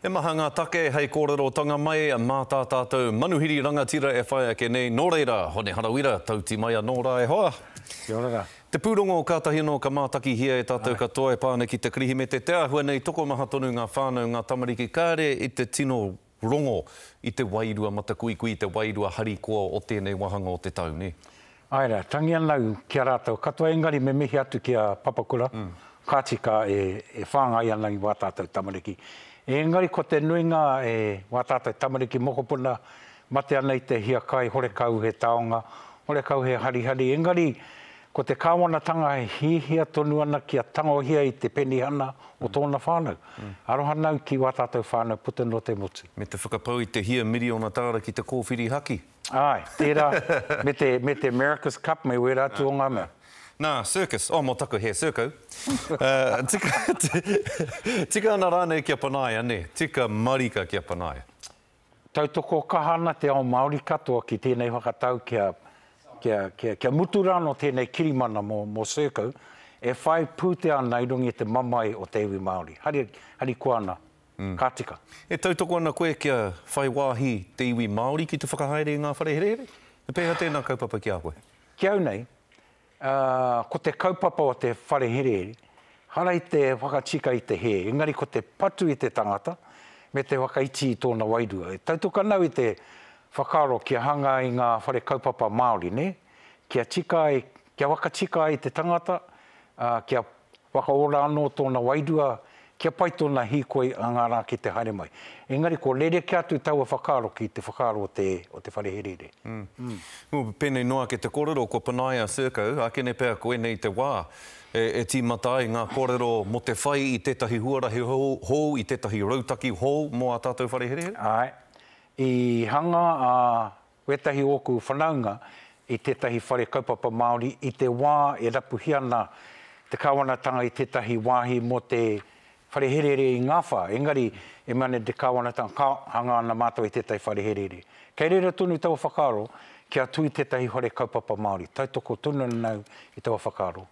E maha ngā take hei kōrero tanga mai a mā tā tātou manuhiri rangatira e whai ake nei. Nō reira, hone harawira, tauti mai a nō rā e hoa. Kia ora. Te pūrongo o kātahi no ka mātaki hia e tātou katoa e pāne ki te krihi me te ahua nei toko maha tonu ngā whānau ngā tamariki kāre i te tino rongo i te wairua matakui te wairua harikoa o tēnei wahanga o te tau, ne? Aira, tangi anau kia rātou katoa engari me mihi atu kia papakura. Kātika e whāngai ana i wā tātou tamariki. Engari ko te nuinga e wā tātou tamariki mokopuna mate ana i te hia kai hore kau he taonga, hore kau he harihari. Engari ko te kāwanatanga he hihia tonu ana kia tangohia i te penihana o tōna whānau. Aroha nau ki wā tātou whānau puta no te motu. Me te whakapau i te hia miriona tāra ki te kōwhiri haki. Ai, tērā, me te America's Cup me wera atu o ngā mea. Nā, circus. O, mō taku he circo. Tika ana rānei kia panaia, ne? Tika marika kia panaia. Tautoko kahana te ao Māori katoa ki tēnei whakatau kia muturano tēnei kirimana mō circo, e whai pūtea nei rungi te mamai o te iwi Māori. Hari kuana, kātika. E tautoko ana koe kia whai wāhi te iwi Māori ki te whakahaere i ngā wharehere? E pēha tēnā kaupapa ki a koe? Ki au nei, ko te kaupapa o te wharehere, hara i te whakatika i te he, engari ko te patu i te tangata, me te wakaiti i tōna wairua. E tautuka nau i te whakaro kia hanga i ngā whare kaupapa Māori, ne? Kia wakatika i te tangata, kia wakaora anō tōna wairua, kia pai tōna hikoi a ngā rā ki te haere mai. Engari ko lere kia atu taua whakaro ki te whakaro o te wharehere. Pēnei noa ke te kōrero ko Panaia Circo, ake ne pēr koe nei te wā. E tīmata ai ngā kōrero mo te whai i tētahi huarahi hou, i tētahi rautaki hou mō a tātou wharehere? Ai, i hanga a wetahi oku whanaunga i tētahi whare kaupapa Māori, i te wā e rapuhi ana te kāwanatanga i tētahi wāhi mo te wharehere i ngā whā. Engari, e mane te kāwanatanga hanga ana mātou i tētahi wharehere. Kei reira tonu i taua whakaro, kia tui tētahi whare kaupapa Māori. Tautoko tunu nau i taua whakaro.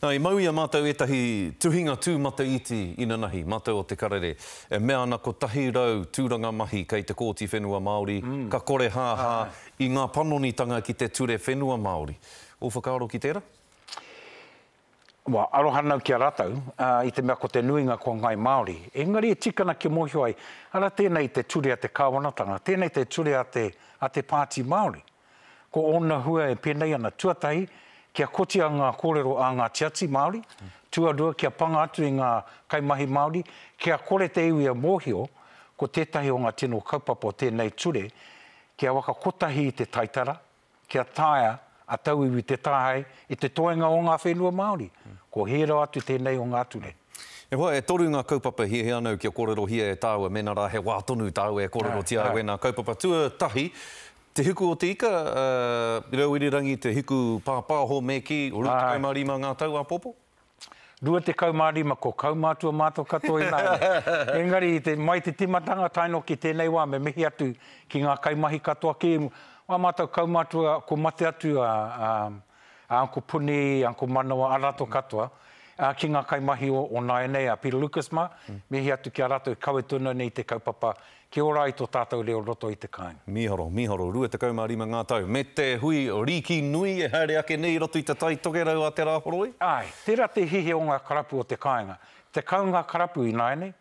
Nā, i mau ia mātou etahi tuhinga tūmata iti ina nahi, mātou o te karere. E mea ana ko tahi rau tūranga mahi kei te kōti whenua Māori, ka kore hāhā i ngā panonitanga ki te ture whenua Māori. O whakaro ki tērā? Aroha nau kia rātau, i te mea ko te nuinga ko ngai Māori. Engari e tikana ki mohio ai, ara tēnei te ture a te kāwanatanga, tēnei te ture a te pāti Māori. Ko ona hua e pēnei ana tuatahi, kia kotia ngā kōrero a ngā tiati Māori, tuarua kia panga atu i ngā kaimahi Māori, kia kore te iwi a mohio, ko tētahi o ngā tino kaupapa o tēnei ture, kia waka kotahi i te taitara, kia taia a tau iwi te tāhei i te toenga o ngā whenua Māori. Ko hera atu tēnei o ngā ture. E hoa, e toru ngā kaupapa hia he anau kia kōrero hia e tāua, mena rā he wātonu tāua e kōrero tia au e ngā kaupapa tua tahi. Te hiku o te ika, rauirirangi te hiku pāpāho me ki, o rua te kaumārima ngā tau a popo? Rua te kaumārima ko kaumātua mātou katoa i nāre. Engari, mai te timatanga taino ki tēnei wā, me mihi atu ki ngā kaimahi katoa ki, wā mātou kaumātua ko mate atu a Anko Puni, Anko Manawa, a rato katoa, ki ngā kaimahi o Naenei, a Peter Lucas ma, mihi atu ki a rato i kawetuna nei te kaupapa, ki ora i tō tātou reo roto i te kāinga. Miharo, rua te kaumārima ngā tau. Me te hui riki nui e haere ake nei roto i te tai tokerau a te rāporoi? Ai, tērā te hihe o ngā karapu o te kāinga. Te kaunga karapu i Naenei,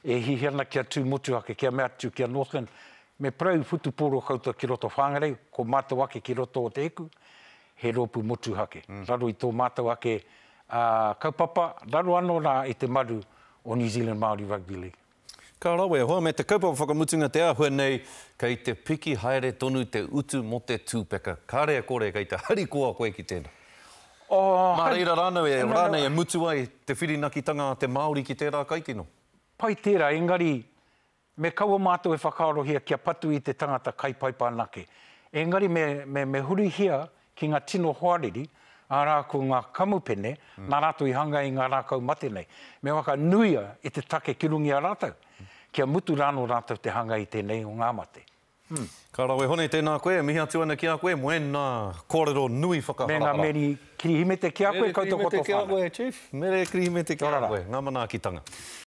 e hihe ana kia tū mutu ake, kia mea atu kia Northland, me prau putu pōro koutua ki roto whāngarei, ko mātou ake ki roto o te eku, he ropu motu hake. Raro i tō mātou ake kaupapa, raro anō rā i te maru o New Zealand Māori Rugby League. Ka rawe, hoa me te kaupapa whakamutunga te ahua nei, kei te piki haere tonu te utu mo te tūpeka. Ka rea kore kei te harikoa koe ki tēnā. Mā reira rānei e mutu ai te whirinakitanga te Māori ki tērā kaitino. Pai tērā, engari, me kaua mātou e whakarohia kia patu i te tangata kai paipānake. Engari me huri hia ki ngā tino hoariri, a rāko ngā kamupene, nā rātou i hanga i ngā rākau mate nei. Me waka nuia i te take ki rungi a rātou. Kia mutu rāno rātou te hanga i tēnei o ngā mate. Ka rawe hone tēnā koe, mihi atu ana ki a koe, moena kōrero nui whakaharahara. Me ngā meri kirihimete ki a koe, koutou koto whāna. Mere kirihimete ki a koe, Chief. Mere kirihimete ki a koe, ngā mana ki tanga.